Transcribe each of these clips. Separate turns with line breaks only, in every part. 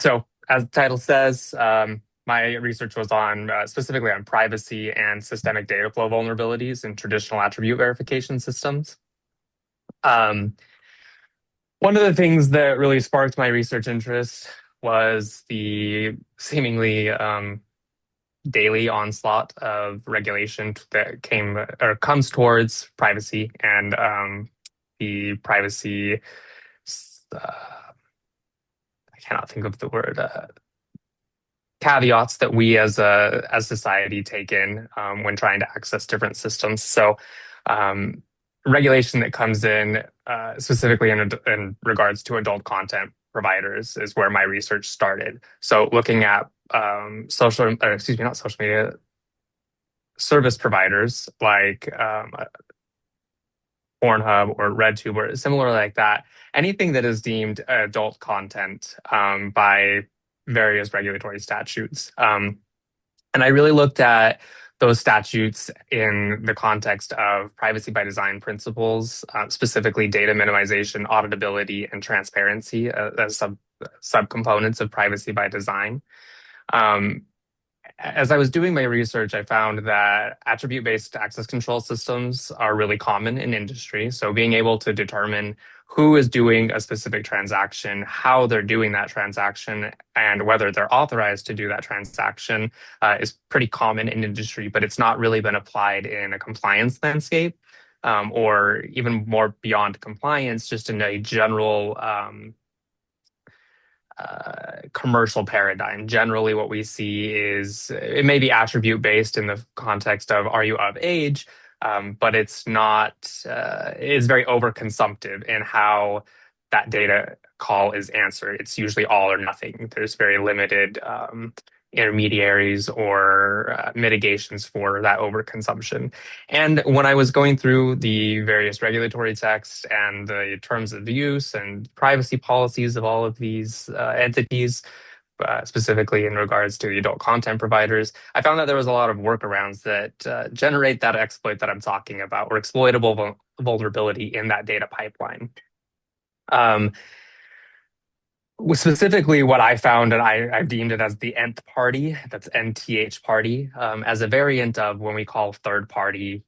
So, as the title says, my research was on specifically on privacy and systemic data flow vulnerabilities in traditional attribute verification systems. Um, One of the things that really sparked my research interest was the seemingly daily onslaught of regulation that came or comes towards privacy and the privacy. I cannot think of the word. Caveats that we as society take in when trying to access different systems. So, um, regulation that comes in specifically in regards to adult content providers is where my research started. So, looking at not social media service providers like Pornhub or RedTube or similar like that, anything that is deemed adult content by various regulatory statutes. And I really looked at those statutes in the context of privacy by design principles, specifically data minimization, auditability, and transparency as subcomponents of privacy by design. Um, as I was doing my research, I found that attribute-based access control systems are really common in industry. So being able to determine who is doing a specific transaction, how they're doing that transaction, and whether they're authorized to do that transaction is pretty common in industry, but it's not really been applied in a compliance landscape, or even more beyond compliance, just in a general commercial paradigm. Generally, what we see is it may be attribute based in the context of are you of age, but it's not, it's very overconsumptive in how that data call is answered. It's usually all or nothing. There's very limited intermediaries or mitigations for that overconsumption. And when I was going through the various regulatory texts and the terms of use and privacy policies of all of these entities, specifically in regards to the adult content providers, I found that there was a lot of workarounds that generate that exploit that I'm talking about, or exploitable vulnerability in that data pipeline. Um, Specifically, what I found, and I deemed it as the nth party, that's NTH party, as a variant of when we call third party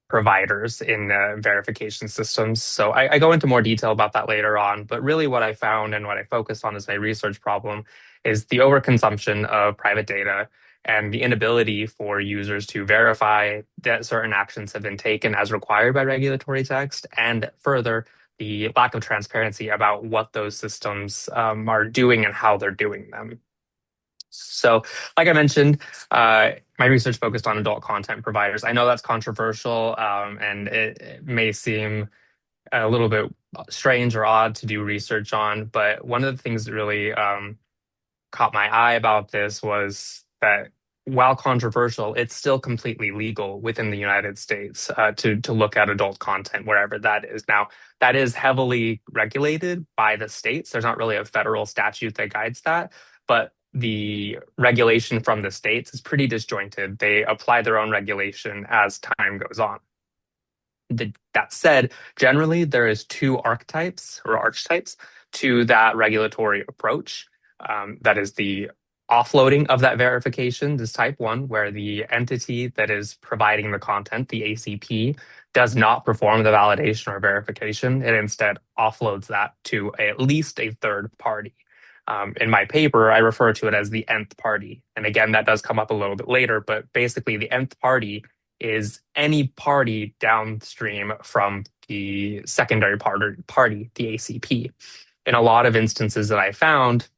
providers in verification systems. So I go into more detail about that later on. But really, what I found and what I focused on as my research problem is the overconsumption of private data and the inability for users to verify that certain actions have been taken as required by regulatory text, and further, the lack of transparency about what those systems are doing and how they're doing them. So, like I mentioned, my research focused on adult content providers. I know that's controversial, and it may seem a little bit strange or odd to do research on, but one of the things that really caught my eye about this was that while controversial, it's still completely legal within the United States to look at adult content wherever that is. Now, that is heavily regulated by the states. There's not really a federal statute that guides that, but the regulation from the states is pretty disjointed. They apply their own regulation as time goes on. That said, generally there is two archetypes or archetypes to that regulatory approach. That is the offloading of that verification, this type one, where the entity that is providing the content, the ACP, does not perform the validation or verification. It instead offloads that to at least a third party. In my paper, I refer to it as the nth party. And again, that does come up a little bit later, but basically the nth party is any party downstream from the secondary party, the ACP. In a lot of instances that I found,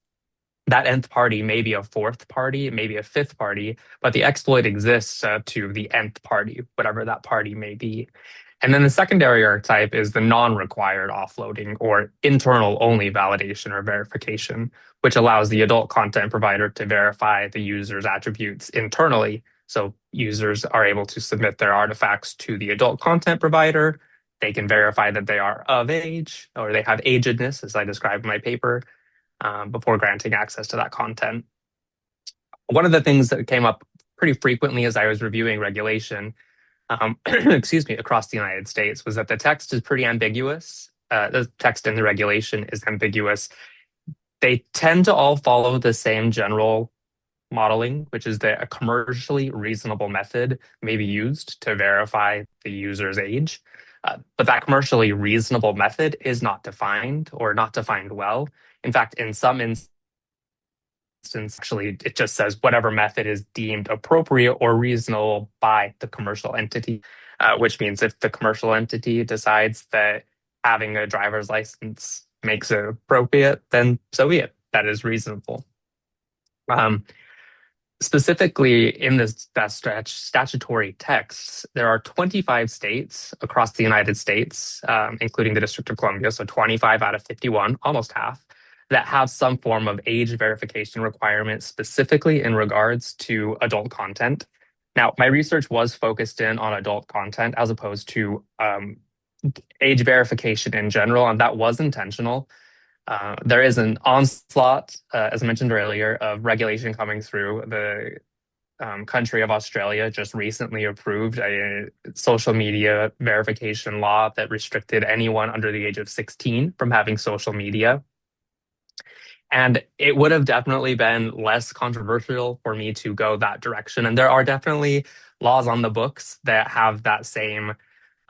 that nth party may be a fourth party, maybe a fifth party, but the exploit exists to the nth party, whatever that party may be. And then the secondary archetype is the non-required offloading or internal only validation or verification, which allows the adult content provider to verify the user's attributes internally. So users are able to submit their artifacts to the adult content provider. They can verify that they are of age or they have agedness, as I described in my paper, before granting access to that content. One of the things that came up pretty frequently as I was reviewing regulation, excuse me, across the United States was that the text is pretty ambiguous. The text in the regulation is ambiguous They tend to all follow the same general modeling, which is that a commercially reasonable method may be used to verify the user's age. But that commercially reasonable method is not defined or not defined well. In fact, in some instances, actually, it just says whatever method is deemed appropriate or reasonable by the commercial entity, which means if the commercial entity decides that having a driver's license makes it appropriate, then so be it. That is reasonable. Um, Specifically in this that statutory texts, there are 25 states across the United States, including the District of Columbia, so 25 out of 51, almost half, that have some form of age verification requirement specifically in regards to adult content. Now, my research was focused in on adult content as opposed to age verification in general, and that was intentional. There is an onslaught, as I mentioned earlier, of regulation coming through. The country of Australia just recently approved a social media verification law that restricted anyone under the age of 16 from having social media. And it would have definitely been less controversial for me to go that direction. And there are definitely laws on the books that have that same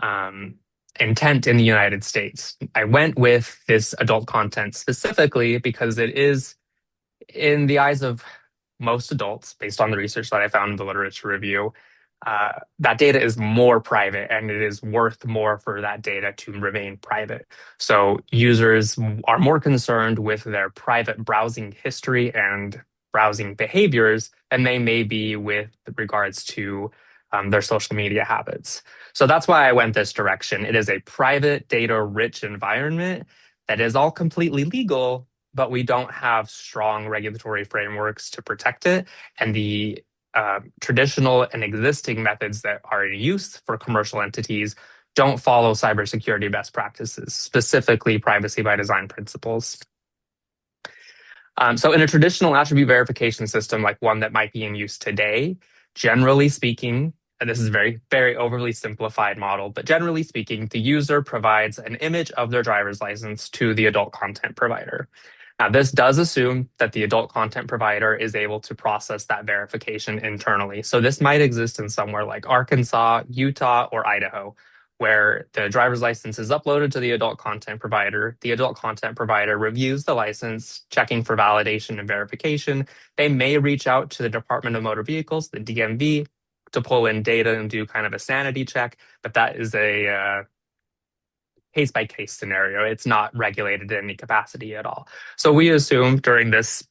um, intent in the United States. I went with this adult content specifically because it is, in the eyes of most adults, based on the research that I found in the literature review, that data is more private and it is worth more for that data to remain private. So users are more concerned with their private browsing history and browsing behaviors than they may be with regards to their social media habits. So that's why I went this direction. It is a private data rich environment that is all completely legal, but we don't have strong regulatory frameworks to protect it. And the traditional and existing methods that are in use for commercial entities don't follow cybersecurity best practices, specifically privacy by design principles. So in a traditional attribute verification system, like one that might be in use today, generally speaking, and this is a very, very overly simplified model, but generally speaking, the user provides an image of their driver's license to the adult content provider. Now, this does assume that the adult content provider is able to process that verification internally. So this might exist in somewhere like Arkansas, Utah, or Idaho, where the driver's license is uploaded to the adult content provider. The adult content provider reviews the license, checking for validation and verification. They may reach out to the Department of Motor Vehicles, the DMV, to pull in data and do kind of a sanity check, but that is a case by case scenario. It's not regulated in any capacity at all. So we assume during this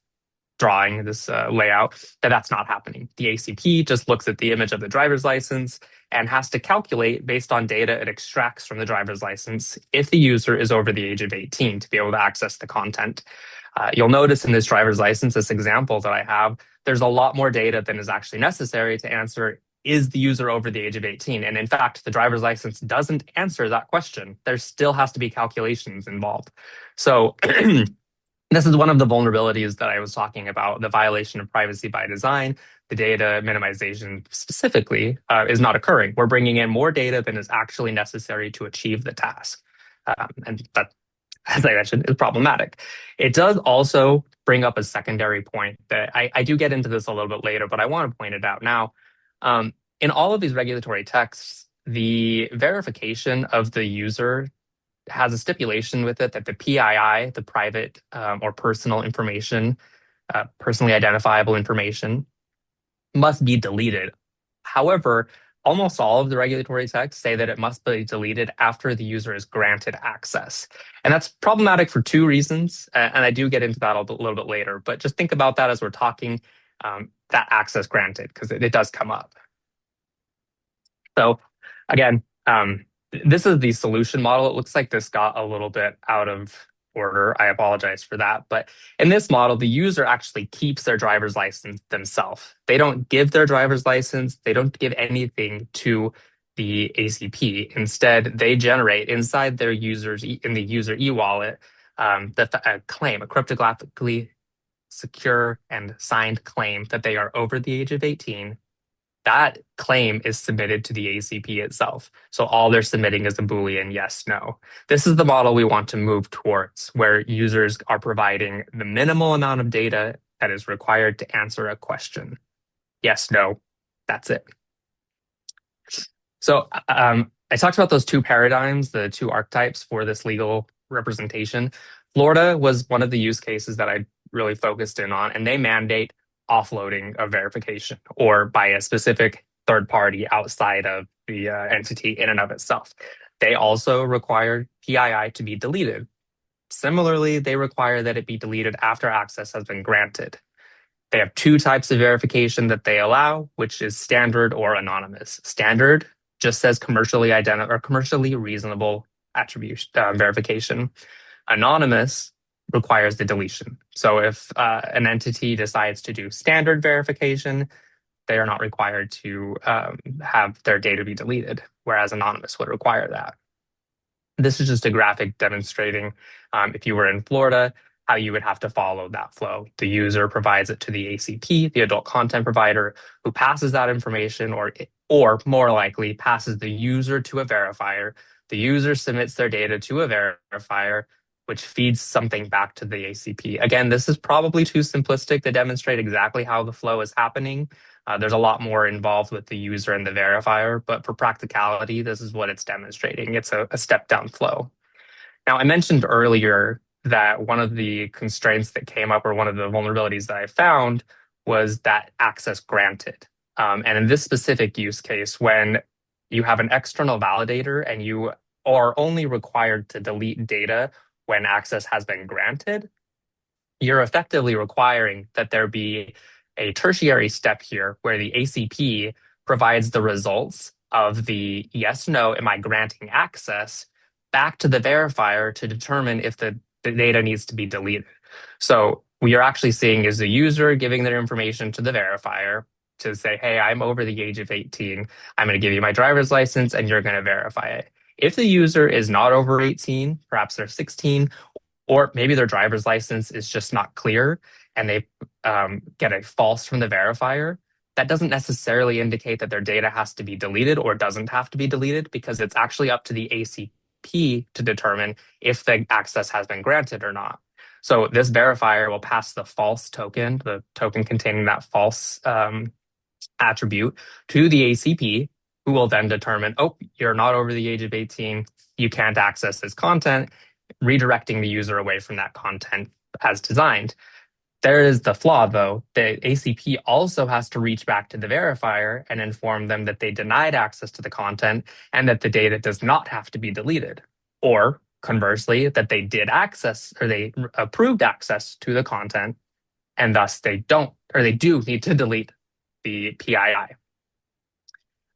drawing, this layout, that that's not happening. The ACP just looks at the image of the driver's license and has to calculate based on data it extracts from the driver's license if the user is over the age of 18 to be able to access the content. You'll notice in this driver's license, this example that I have, there's a lot more data than is actually necessary to answer, is the user over the age of 18? And in fact, the driver's license doesn't answer that question. There still has to be calculations involved. So this is one of the vulnerabilities that I was talking about, the violation of privacy by design. The data minimization specifically is not occurring. We're bringing in more data than is actually necessary to achieve the task. And that, as I mentioned, is problematic. It does also bring up a secondary point that I do get into this a little bit later, but I want to point it out now. In all of these regulatory texts, the verification of the user has a stipulation with it that the PII, the private or personal information, personally identifiable information, must be deleted. However, almost all of the regulatory texts say that it must be deleted after the user is granted access. And that's problematic for two reasons. And I do get into that a little bit later, but just think about that as we're talking that access granted, because it does come up. So again, this is the solution model. It looks like this got a little bit out of order. I apologize for that. But in this model, the user actually keeps their driver's license themselves. They don't give their driver's license. They don't give anything to the ACP. Instead, they generate inside their users in the user e-wallet a claim, a cryptographically secure and signed claim that they are over the age of 18 that claim is submitted to the ACP itself. So all they're submitting is a Boolean yes, no. This is the model we want to move towards, where users are providing the minimal amount of data that is required to answer a question. Yes, no, that's it. So I talked about those two paradigms, the two archetypes for this legal representation. Florida was one of the use cases that I really focused in on, and they mandate offloading of verification or by a specific third party outside of the entity in and of itself. They also require PII to be deleted. Similarly, they require that it be deleted after access has been granted. They have two types of verification that they allow, which is standard or anonymous. Standard just says commercially identified or commercially reasonable attribution verification. Anonymous requires the deletion. So if an entity decides to do standard verification, they are not required to have their data be deleted, whereas anonymous would require that. This is just a graphic demonstrating if you were in Florida, how you would have to follow that flow. The user provides it to the ACP, the adult content provider, who passes that information or more likely passes the user to a verifier. The user submits their data to a verifier, which feeds something back to the ACP. Again, this is probably too simplistic to demonstrate exactly how the flow is happening. There's a lot more involved with the user and the verifier, but for practicality, this is what it's demonstrating. It's a step down flow. Now, I mentioned earlier that one of the constraints that came up, or one of the vulnerabilities that I found, was that access granted. And in this specific use case, when you have an external validator and you are only required to delete data when access has been granted, you're effectively requiring that there be a tertiary step here where the ACP provides the results of the yes, no, am I granting access back to the verifier to determine if the data needs to be deleted. So what you're actually seeing is the user giving their information to the verifier to say, hey, I'm over the age of 18. I'm going to give you my driver's license and you're going to verify it. If the user is not over 18, perhaps they're 16, or maybe their driver's license is just not clear and they get a false from the verifier, that doesn't necessarily indicate that their data has to be deleted or doesn't have to be deleted, because it's actually up to the ACP to determine if the access has been granted or not. So this verifier will pass the false token, the token containing that false attribute, to the ACP, who will then determine, oh, you're not over the age of 18, you can't access this content, redirecting the user away from that content as designed. There is the flaw, though. The ACP also has to reach back to the verifier and inform them that they denied access to the content and that the data does not have to be deleted. Or conversely, that they did access or they approved access to the content and thus they don't, or they do need to delete the PII.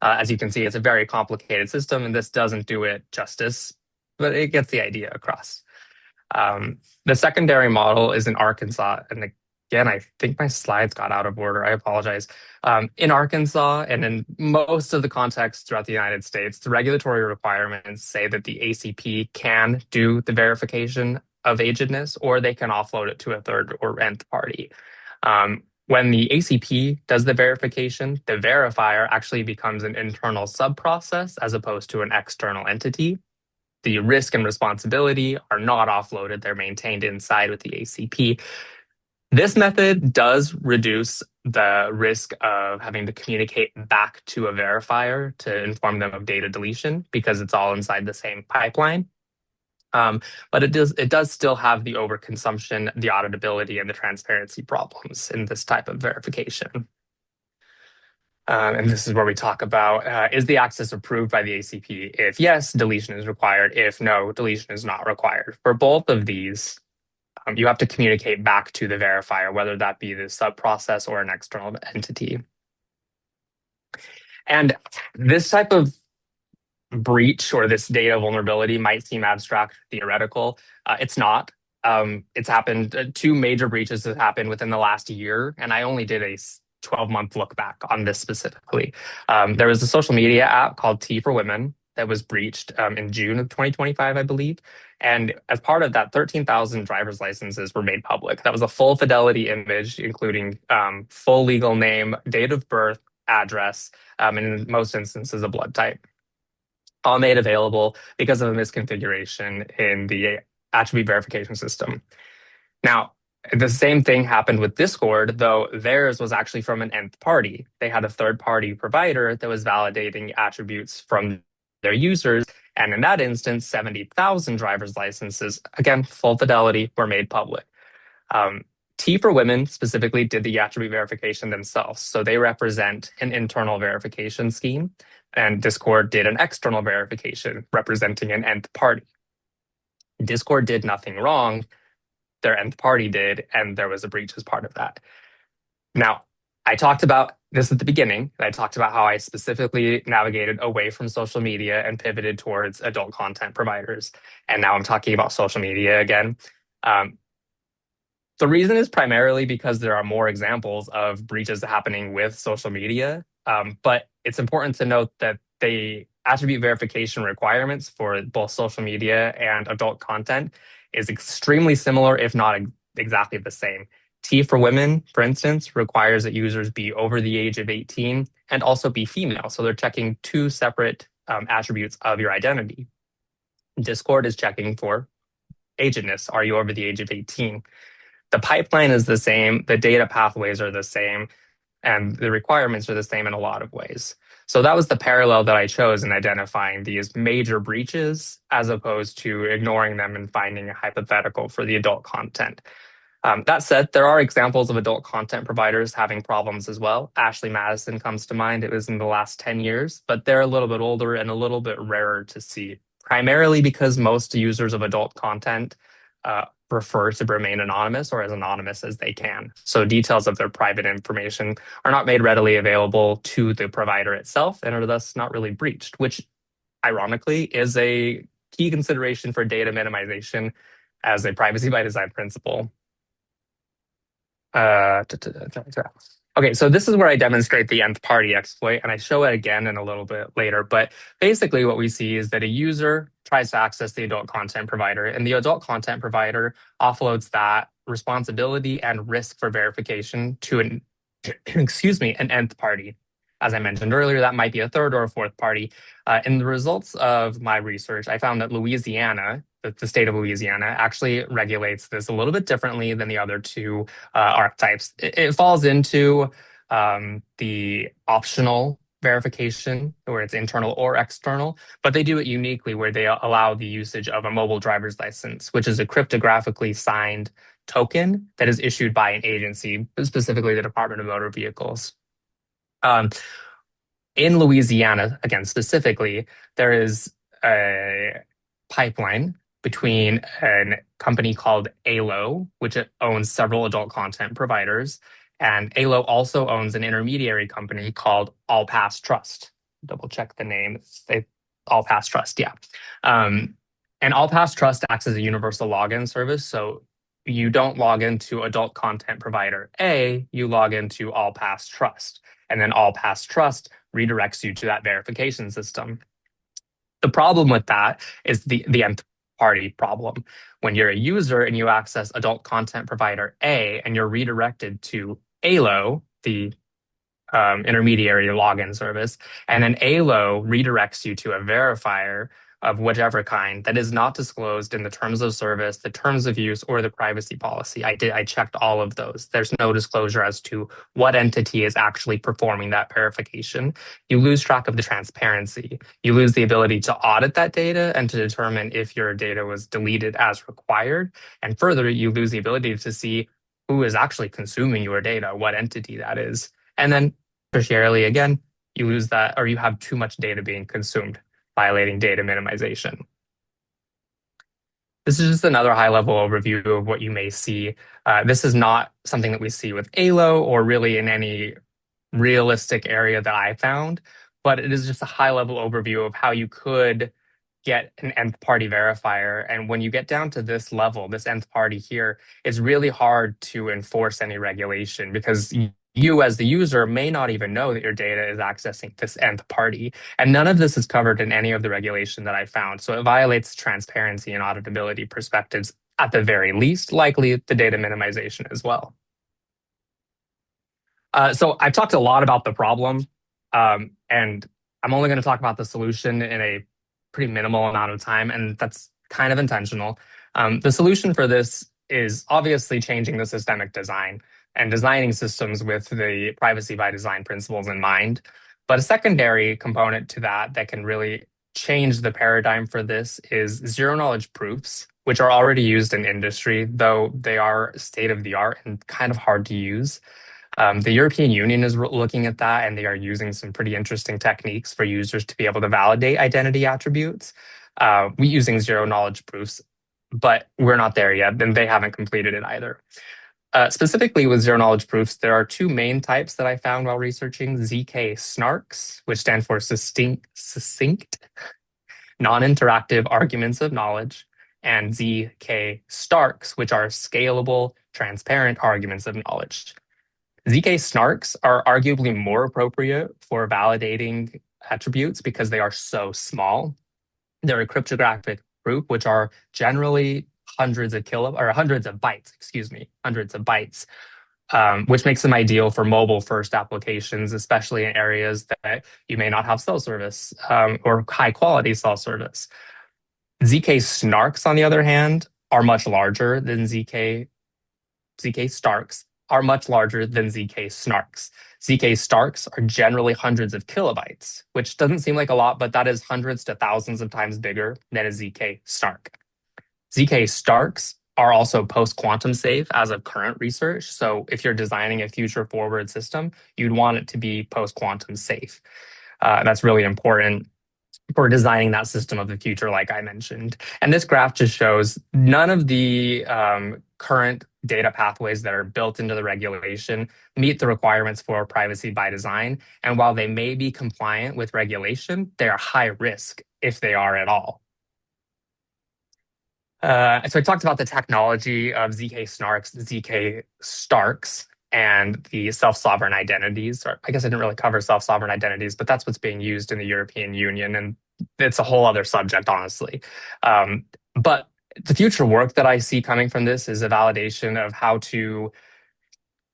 As you can see, it's a very complicated system, and this doesn't do it justice, but it gets the idea across. The secondary model is in Arkansas. And again, I think my slides got out of order. I apologize. In Arkansas and in most of the contexts throughout the United States, the regulatory requirements say that the ACP can do the verification of agedness, or they can offload it to a third or nth party. When the ACP does the verification, the verifier actually becomes an internal sub-process as opposed to an external entity. The risk and responsibility are not offloaded. They're maintained inside with the ACP. This method does reduce the risk of having to communicate back to a verifier to inform them of data deletion, because it's all inside the same pipeline. But it does still have the overconsumption, the auditability, and the transparency problems in this type of verification. And this is where we talk about, is the access approved by the ACP? If yes, deletion is required. If no, deletion is not required. For both of these, you have to communicate back to the verifier, whether that be the sub-process or an external entity. And this type of breach or this data vulnerability might seem abstract, theoretical. It's not. It's happened, two major breaches have happened within the last year, and I only did a 12-month look back on this specifically. There was a social media app called Tea for Women that was breached in June of 2025, I believe. And as part of that, 13,000 driver's licenses were made public. That was a full fidelity image, including full legal name, date of birth, address, and in most instances, a blood type, all made available because of a misconfiguration in the attribute verification system. Now, the same thing happened with Discord, though theirs was actually from an nth party. They had a third party provider that was validating attributes from their users. And in that instance, 70,000 driver's licenses, again, full fidelity, were made public. Um, T for Women specifically did the attribute verification themselves. So they represent an internal verification scheme, and Discord did an external verification representing an nth party. Discord did nothing wrong, their nth party did, and there was a breach as part of that. Now, I talked about this at the beginning. I talked about how I specifically navigated away from social media and pivoted towards adult content providers. And now I'm talking about social media again. Um, the reason is primarily because there are more examples of breaches happening with social media. But it's important to note that the attribute verification requirements for both social media and adult content is extremely similar, if not exactly the same. T for Women, for instance, requires that users be over the age of 18 and also be female. So they're checking two separate attributes of your identity. Discord is checking for agedness. Are you over the age of 18? The pipeline is the same, the data pathways are the same, and the requirements are the same in a lot of ways. So that was the parallel that I chose in identifying these major breaches as opposed to ignoring them and finding a hypothetical for the adult content. That said, there are examples of adult content providers having problems as well. Ashley Madison comes to mind. It was in the last 10 years, but they're a little bit older and a little bit rarer to see, primarily because most users of adult content prefer to remain anonymous or as anonymous as they can. So details of their private information are not made readily available to the provider itself and are thus not really breached, which ironically is a key consideration for data minimization as a privacy by design principle. Okay, so this is where I demonstrate the nth party exploit, and I show it again in a little bit later. But basically, what we see is that a user tries to access the adult content provider, and the adult content provider offloads that responsibility and risk for verification to an excuse me, an nth party. As I mentioned earlier, that might be a third or a fourth party. In the results of my research, I found that Louisiana, the state of Louisiana, actually regulates this a little bit differently than the other two archetypes. It falls into the optional verification, where it's internal or external, but they do it uniquely where they allow the usage of a mobile driver's license, which is a cryptographically signed token that is issued by an agency, specifically the Department of Motor Vehicles. In Louisiana, again, specifically, there is a pipeline between a company called ALO, which owns several adult content providers, and ALO also owns an intermediary company called All Pass Trust. Double check the name. All Pass Trust, yeah. And All Pass Trust acts as a universal login service. So you don't log into adult content provider A, you log into All Pass Trust. And then All Pass Trust redirects you to that verification system. The problem with that is the nth party problem. When you're a user and you access adult content provider A and you're redirected to ALO, the intermediary login service, and then ALO redirects you to a verifier of whichever kind that is not disclosed in the terms of service, the terms of use, or the privacy policy. I checked all of those. There's no disclosure as to what entity is actually performing that verification. You lose track of the transparency. You lose the ability to audit that data and to determine if your data was deleted as required. And further, you lose the ability to see who is actually consuming your data, what entity that is. And then tertiarily, again, you lose that, or you have too much data being consumed, violating data minimization. This is just another high-level overview of what you may see. This is not something that we see with ALO or really in any realistic area that I found, but it is just a high-level overview of how you could get an nth party verifier. And when you get down to this level, this nth party here, it's really hard to enforce any regulation because you as the user may not even know that your data is accessing this nth party. And none of this is covered in any of the regulation that I found. So it violates transparency and auditability perspectives at the very least, likely the data minimization as well. So I've talked a lot about the problem. And I'm only going to talk about the solution in a pretty minimal amount of time, and that's kind of intentional. The solution for this is obviously changing the systemic design and designing systems with the privacy by design principles in mind. But a secondary component to that that can really change the paradigm for this is zero knowledge proofs, which are already used in industry, though they are state of the art and kind of hard to use. The European Union is looking at that, and they are using some pretty interesting techniques for users to be able to validate identity attributes. We using zero knowledge proofs, but we're not there yet, and they haven't completed it either. Specifically with zero knowledge proofs, there are two main types that I found while researching ZK SNARKs, which stand for succinct non-interactive arguments of knowledge, and ZK STARKs, which are scalable, transparent arguments of knowledge. ZK snarks are arguably more appropriate for validating attributes because they are so small. They're a cryptographic proof, which are generally hundreds of bytes, excuse me, hundreds of bytes, which makes them ideal for mobile first applications, especially in areas that you may not have cell service or high quality cell service. ZK snarks, on the other hand, are much larger than ZK Starks are much larger than ZK Snarks. ZK Starks are generally hundreds of kilobytes, which doesn't seem like a lot, but that is hundreds to thousands of times bigger than a ZK Stark. ZK Starks are also post-quantum safe as of current research. So if you're designing a future forward system, you'd want it to be post-quantum safe. That's really important for designing that system of the future, like I mentioned. And this graph just shows none of the current data pathways that are built into the regulation meet the requirements for privacy by design. And while they may be compliant with regulation, they are high risk if they are at all. So I talked about the technology of ZK snarks, ZK starks, and the self-sovereign identities. Or I guess I didn't really cover self-sovereign identities, but that's what's being used in the European Union, and it's a whole other subject, honestly. But the future work that I see coming from this is a validation of how to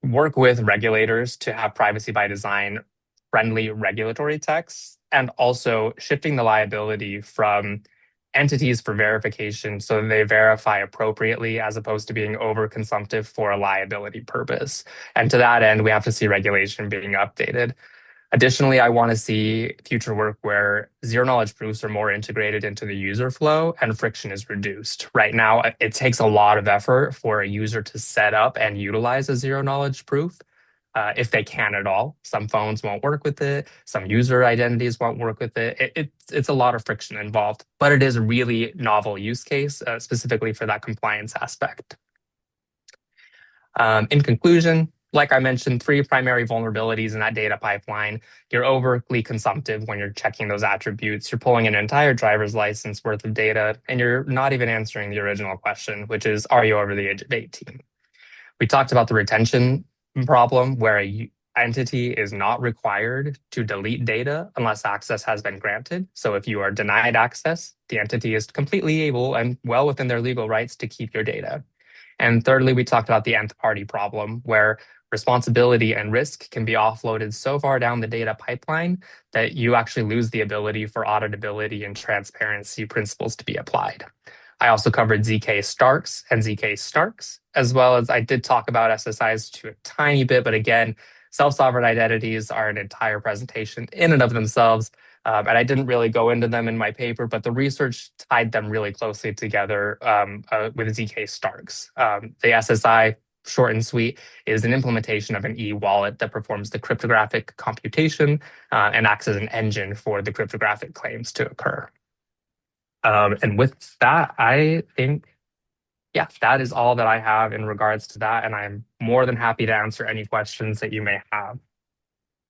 work with regulators to have privacy by design friendly regulatory texts, and also shifting the liability from entities for verification so that they verify appropriately as opposed to being overconsumptive for a liability purpose. And to that end, we have to see regulation being updated. Additionally, I want to see future work where zero knowledge proofs are more integrated into the user flow and friction is reduced. Right now, it takes a lot of effort for a user to set up and utilize a zero knowledge proof. If they can at all. Some phones won't work with it. Some user identities won't work with it. It's a lot of friction involved, but it is a really novel use case, specifically for that compliance aspect. In conclusion, like I mentioned, three primary vulnerabilities in that data pipeline. You're overly consumptive when you're checking those attributes. You're pulling an entire driver's license worth of data, and you're not even answering the original question, which is, are you over the age of 18? We talked about the retention problem where a entity is not required to delete data unless access has been granted. So if you are denied access, the entity is completely able and well within their legal rights to keep your data. And thirdly, we talked about the nth party problem where responsibility and risk can be offloaded so far down the data pipeline that you actually lose the ability for auditability and transparency principles to be applied. I also covered ZK Starks and ZK Starks, as well as I did talk about SSIs to a tiny bit, but again, self-sovereign identities are an entire presentation in and of themselves. And I didn't really go into them in my paper, but the research tied them really closely together with ZK Starks. The SSI, short and sweet, is an implementation of an e-wallet that performs the cryptographic computation and acts as an engine for the cryptographic claims to occur. And with that, I think, yeah, that is all that I have in regards to that. And I'm more than happy to answer any questions that you may have.